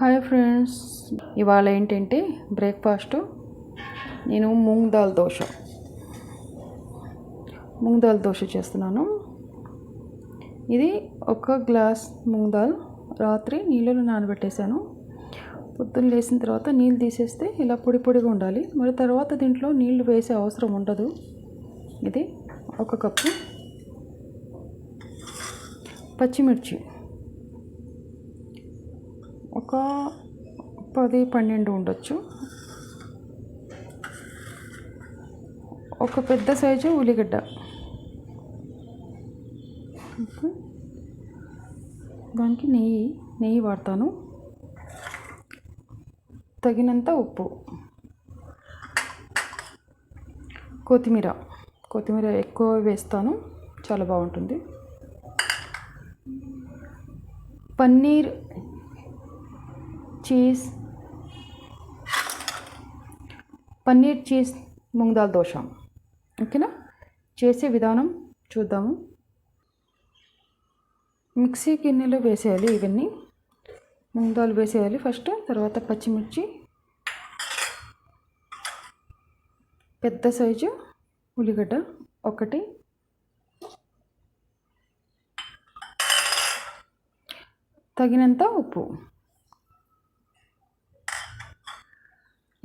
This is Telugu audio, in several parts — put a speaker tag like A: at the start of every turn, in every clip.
A: హాయ్ ఫ్రెండ్స్, ఇవాళ ఏంటంటే బ్రేక్ఫాస్ట్ నేను మూంగ్ దాల్ దోశ చేస్తున్నాను. ఇది ఒక గ్లాస్ మూంగ్ దాల్ రాత్రి నీళ్ళలో నానబెట్టేశాను. పొద్దున్న లేచిన తర్వాత నీళ్ళు తీసేస్తే ఇలా పొడి పొడిగా ఉండాలి. మరి తర్వాత దీంట్లో నీళ్లు వేసే అవసరం ఉండదు. ఇది ఒక కప్పు పచ్చిమిర్చి, ఒక 10-12 ఉండొచ్చు, ఒక పెద్ద సైజు ఉల్లిగడ్డ, దానికి నెయ్యి వాడతాను, తగినంత ఉప్పు, కొత్తిమీర ఎక్కువ వేస్తాను, చాలా బాగుంటుంది. పన్నీర్ చీజ్ మూంగ్ దాల్ దోశ. ఓకేనా? చేసే విధానం చూద్దాము. మిక్సీ గిన్నెలో వేసేయాలి. ఇవన్నీ మూంగ్ దాల్ వేసేయాలి ఫస్ట్. తర్వాత పచ్చిమిర్చి, పెద్ద సైజు ఉల్లిగడ్డ ఒకటి, తగినంత ఉప్పు,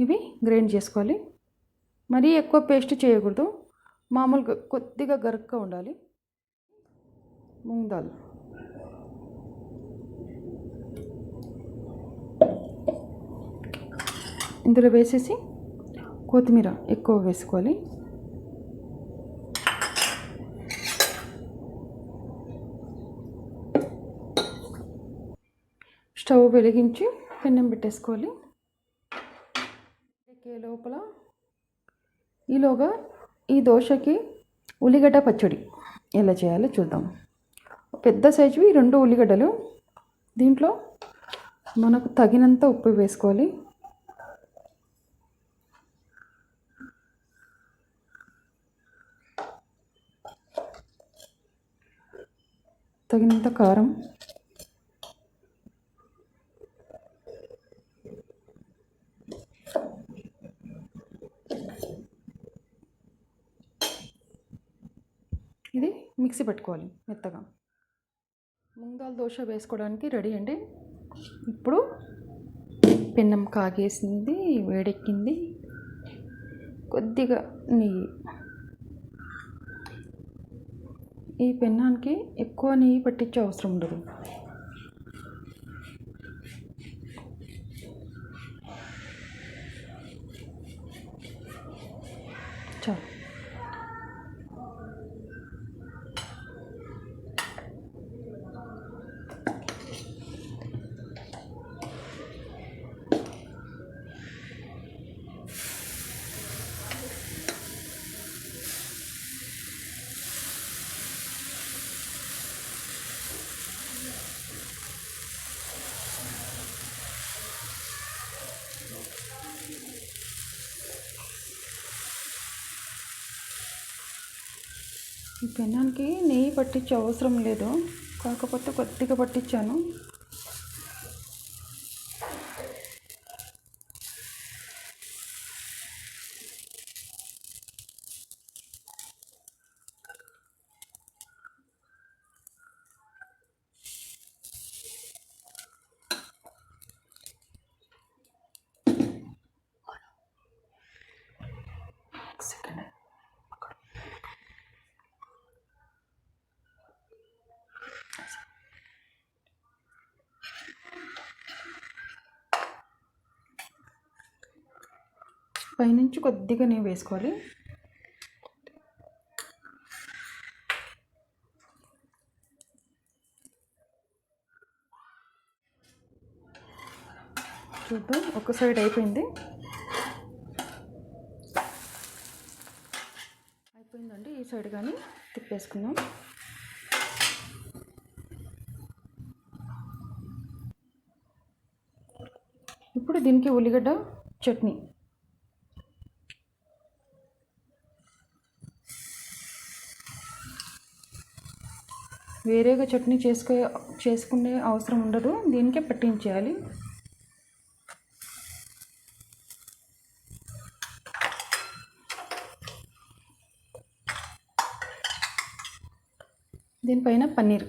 A: ఇవి గ్రైండ్ చేసుకోవాలి. మరీ ఎక్కువ పేస్ట్ చేయకూడదు, మామూలుగా కొద్దిగా గరుగ్గా ఉండాలి. మూంగ్ దాల్ ఇందులో వేసేసి కొత్తిమీర ఎక్కువ వేసుకోవాలి. స్టవ్ వెలిగించి పెనం పెట్టేసుకోవాలి. లోపల ఈలోగా ఈ దోశకి ఉల్లిగడ్డ పచ్చడి ఎలా చేయాలో చూద్దాం. పెద్ద సైజువి 2 ఉల్లిగడ్డలు, దీంట్లో మనకు తగినంత ఉప్పు వేసుకోవాలి. తగినంత కారం, ఇది మిక్సీ పెట్టుకోవాలి మెత్తగా. మూంగ్ దాల్ దోశ వేసుకోవడానికి రెడీ అండి. ఇప్పుడు పెనం కాగేసింది, వేడెక్కింది. కొద్దిగా నెయ్యి, ఈ పెనానికి ఎక్కువ నెయ్యి పట్టించే అవసరం ఉండదు. చాలు. ఈ పెనానికి నెయ్యి పట్టించే అవసరం లేదు, కాకపోతే కొద్దిగా పట్టించాను. పైనుంచి కొద్దిగా నెయ్యి వేసుకోవాలి. చూద్దాం, ఒక సైడ్ అయిపోయిందండి. ఈ సైడ్ కానీ తిప్పేసుకుందాం. ఇప్పుడు దీనికి ఉల్లిగడ్డ చట్నీ, వేరేగా చట్నీ చేసుకునే అవసరం ఉండదు, దీనికే పట్టించేయాలి. దీనిపైన పన్నీర్.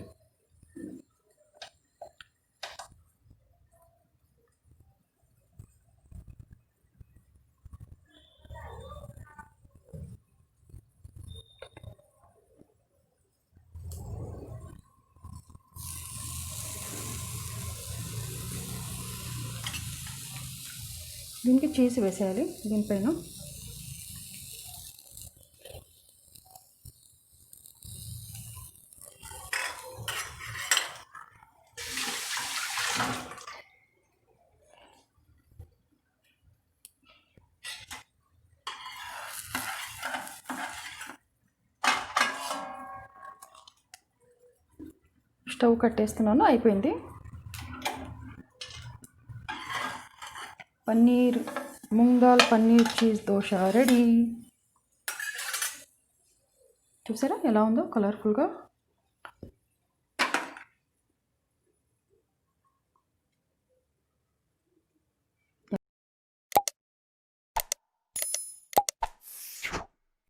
A: దీనికి చీజ్ వేసేయాలి దీనిపైన. స్టవ్ కట్టేస్తున్నాను, అయిపోయింది. Paneer moong dal paneer cheese dosa ready. చూసారా ఎలా ఉందో కలర్ఫుల్గా.